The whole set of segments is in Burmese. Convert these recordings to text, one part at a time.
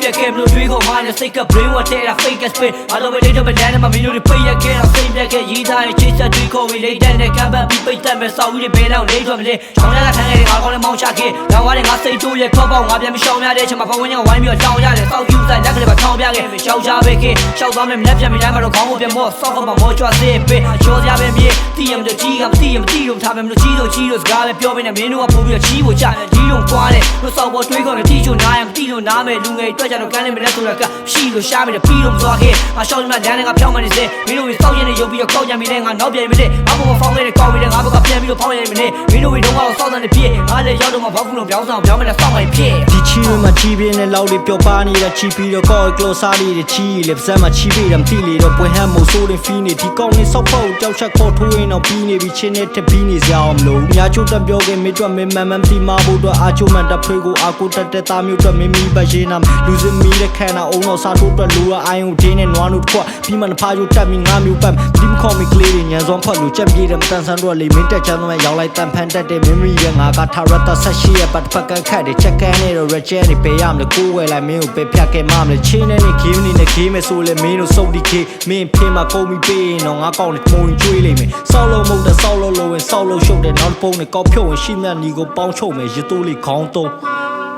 ပြက်ခဲ့မလို့တွေးကုန်မှလည်းစိတ်က brain wash တဲ့တာ fake spin အားလုံးပဲဒိတ်တော့ပဲလမ်းထဲမှာမင်းတို့တွေပိတ်ရက်ခဲ့တာစိတ်ပြက်ခဲ့ရေးသားတဲ့ချစ်ချက်တွေခေါ်ပြီးလိမ့်တဲ့ကံပတ်ပြီးပိတ်တက်မဲ့စောက်ကြီးတွေဘဲတော့နေထွက်မလဲချောင်းရတာခံခဲ့တဲ့ငါကောင်းတဲ့မောင်းချခဲ့နောက်သွားတဲ့ငါစိတ်တိုးရဲ့ခေါ်ပေါက်ငါပြန်မရှောင်ရတဲ့ချိန်မှာဘဝင်းကဝိုင်းပြီးတော့တောင်းရတယ်စောက်ကျူးဆိုင်လက်ကလေးပါထောင်းပြခဲ့ရှောက်ချပဲခဲ့ရှောက်သွားမယ်လက်ပြန်ပြီးတိုင်းမှာတော့ခေါင်းကိုပြန်မော့စောက်ကမှမော့ချွတ်စေပဲချိုးကြပဲမြေတီးရမလို့ကြီးကမတီးရမတီးလို့ထားပဲမလို့ကြီးလို့စကားပဲပြောပေးနေမင်းတို့ကပို့ပြီးတော့ကြီးဖို့ချကြီးလုံးသွားတယ်လို့စောက်ပေါ်တွေးခေါ်နေတီးချိုနားရမတီးလို့နားမယ်လူငယ်တွေ့ကြတော့ကန်းနေမလဲဆိုတော့ကရှိလို့ရှားမယ်ပြီးလို့မသွားခဲ့အရှောင်းမှာလမ်းတွေကဖြောင်းမှနေစေမင်းတို့စောက်ရင်းနေရုပ်ပြီးတော့ကောက်ကြမိတဲ့ငါနောက်ပြန်မိတဲ့ငါဘုံဖောင်းခဲ့တဲ့ကောက်ပြီးတဲ့ငါဘက်ကပြန်ပြီးတော့ဖောင်းရမိတဲ့မင်းတို့တော့စောက်တဲ့ပြည့်ငါလည်းရောက်တော့မှဘောက်ကူလုံးပြောင်းဆောင်ပြောင်းမယ်စောက်လိုက်ဖြစ်ဒီချီမှာချီပြင်းနဲ့လောက်လေးပျော်ပါနေတာချီပြီးတော့ကောက်ကလောစားလေးချီလေပါးစပ်မှာချီပြီးတော့မတိလေတော့ပွဲဟမ်းမို့ဆိုးရင်ဖီးနေဒီကောင်းနေစောက်ဖို့ကြောက်ချက်ခေါ်ထိုးရင်တော့ပြီးနေပြီချင်းနဲ့တက်ပြီးနေစရာအောင်မလို့ညာချိုးတက်ပြောခင်မင်းတို့မင်းမန်တီမာဖို့တော့အာချိုမှန်တဖွေးကိုအာကိုတက်တဲ့သားမျိုးတော့မင်းမီပါရှင်းနာလူစမီတဲ့ခန္ဓာအုံတော့စားထိုးတော့လူအိုင်ကိုဒင်းနဲ့နွားတို့ခွတ်ပြီးမှဖားချိုတက်ပြီးငါမျိုးပတ်ဒီမခေါ်မီကလေးညံစောဖတ်လို့ချက်ပြေးတယ်မတန်ဆန်းတော့လေမင်းတက်ချမ်းတော့ရောက်လိုက်တန်ဖန်တက်တဲ့ memory ရဲ့ငါကထားရတာဆက်ရှိရဲ့ပတ်ဖက်ကန်ခတ်တဲ့ချက်ကန်နဲ့တော့ reject နေပေးရမလို့ကိုယ်ဝယ်လိုက်မင်းကိုပဲဖြတ်ခဲ့မှမလို့ချင်းနဲ့ game နေနဲ့ game ဆိုလေမင်းတို့စုပ်ဒီ game မင်းဖေးမှာကုန်ပြီးပေးရင်တော့ငါကောင်းနေမှုန်ကျွေးလိမ့်မယ်ဆောက်လို့မဟုတ်တဲ့ဆောက်လို့လို့ဝင်ဆောက်လို့ရှုပ်တဲ့နောက်ပုံနဲ့ကောက်ဖြုတ်ဝင်ရှိမြတ်ညီကိုပေါင်းချုပ်မယ်ရတိုးလေးခေါင်းတုံး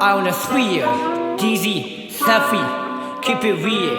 I wanna free DZ Safi keep it real